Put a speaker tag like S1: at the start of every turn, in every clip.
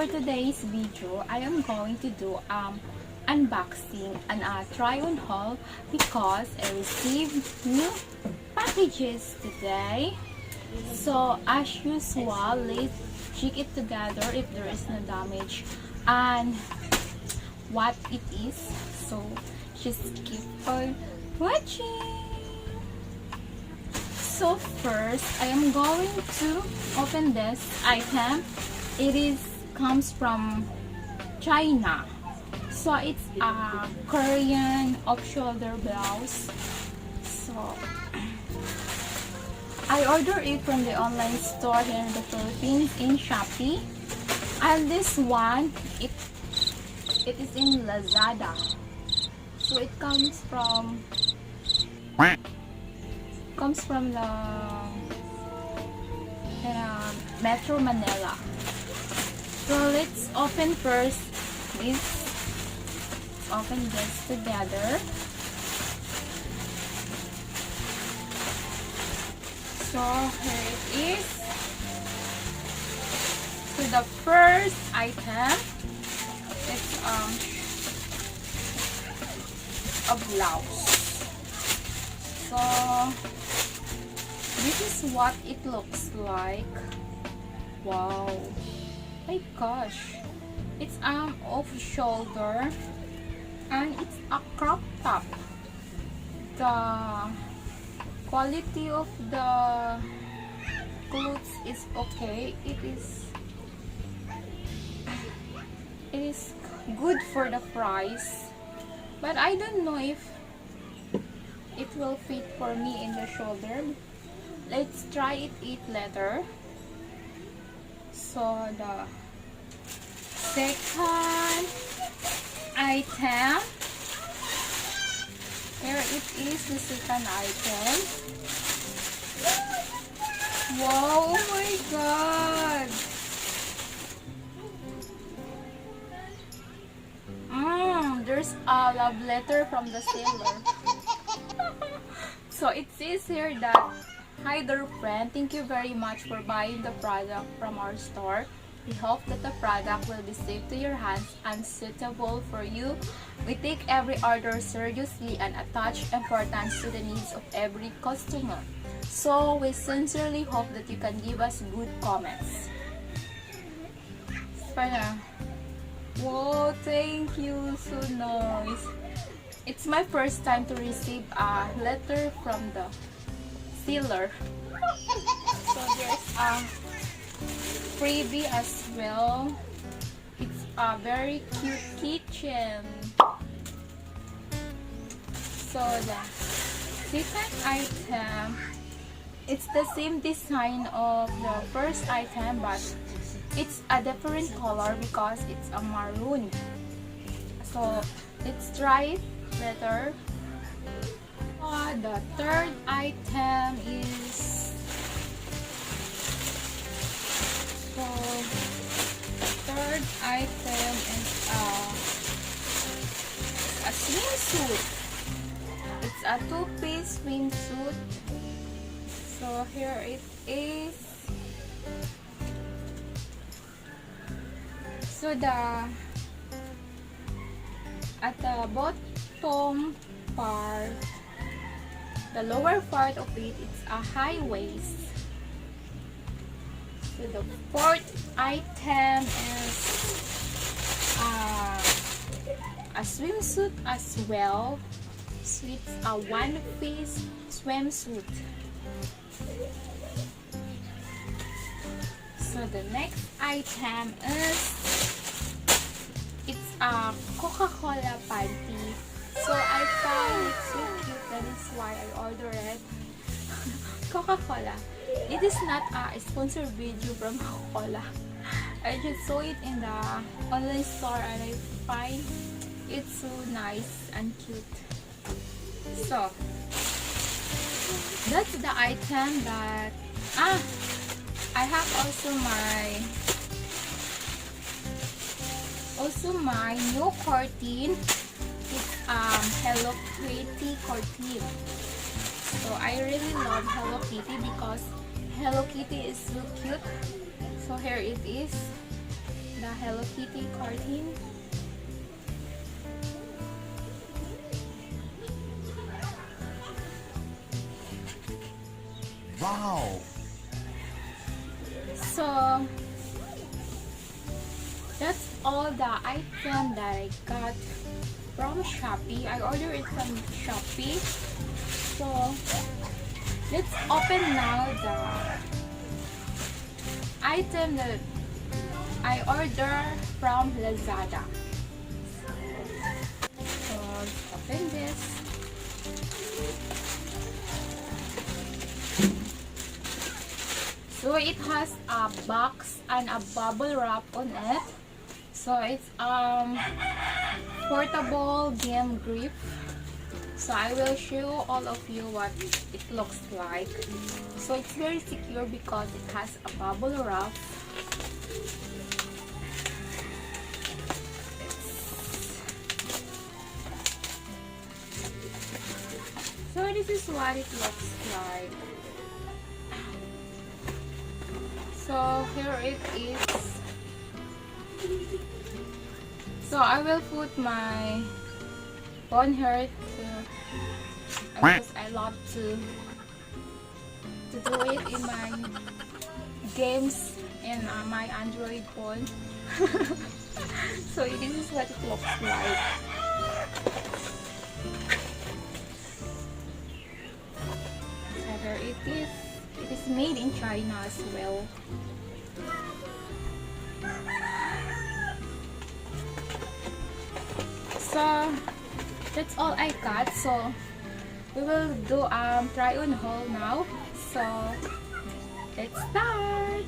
S1: today's video, I am going to do unboxing and a try on haul because I received new packages today. So as usual, let's check it together if there is no damage and what it is. So just keep on watching. So first, I am going to open this item. It comes from China. So it's a Korean off-shoulder blouse. So I ordered it from the online store here in the Philippines in Shopee. And this one, it is in Lazada. So it comes from the Metro Manila. So let's open first this. Open this together. So here it is. So the first item is a blouse. So this is what it looks like. Wow. My gosh. It's off shoulder and it's a crop top. The quality of the clothes is okay. It is good for the price. But I don't know if it will fit for me in the shoulder. Let's try it later. So the second item, here it is, the second item. Wow, oh my god. There's a love letter from the seller. So it says here that, "Hi dear friend, thank you very much for buying the product from our store. We hope that the product will be safe to your hands and suitable for you. We take every order seriously and attach importance to the needs of every customer. So we sincerely hope that you can give us good comments." Whoa, thank you, so nice. It's my first time to receive a letter from the seller. So there's a freebie as well. It's a very cute kitchen. So the second item, it's the same design of the first item, but it's a different color because it's a maroon. So let's try it later. The third item is a swimsuit. It's a two-piece swimsuit. So here it is. So at the bottom part, the lower part of it, it's a high waist. So the fourth item is a swimsuit as well. So it's a one-piece swimsuit. So the next item is, it's a Coca-Cola panty. So I find it so cute, that is why I ordered it. Coca-Cola. It is not a sponsored video from Coca-Cola. I just saw it in the online store and I find it so nice and cute. So that's the item that I have also my new curtain. It's Hello Kitty curtain. So I really love Hello Kitty because Hello Kitty is so cute. So here it is, the the Hello Kitty cartoon.
S2: Wow!
S1: So that's all the item that I got from Shopee. I ordered it from Shopee. So let's open now the item that I ordered from Lazada. So let's open this. So it has a box and a bubble wrap on it. So it's portable game grip. So I will show all of you what it looks like. So it's very secure because it has a bubble wrap. So this is what it looks like. So here it is. So I will put my phone here because I love to do it in my games in my Android phone. So this is what it looks like. So here it is. It is made in China as well. So that's all I got. So we will do try on haul now. So let's start.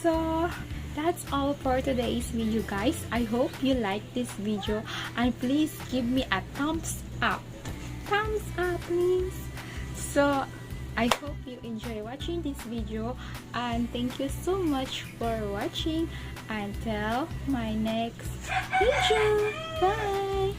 S1: So that's all for today's video, guys. I hope you like this video and please give me a thumbs up please. So I hope you enjoy watching this video and thank you so much for watching. Until my next video, bye.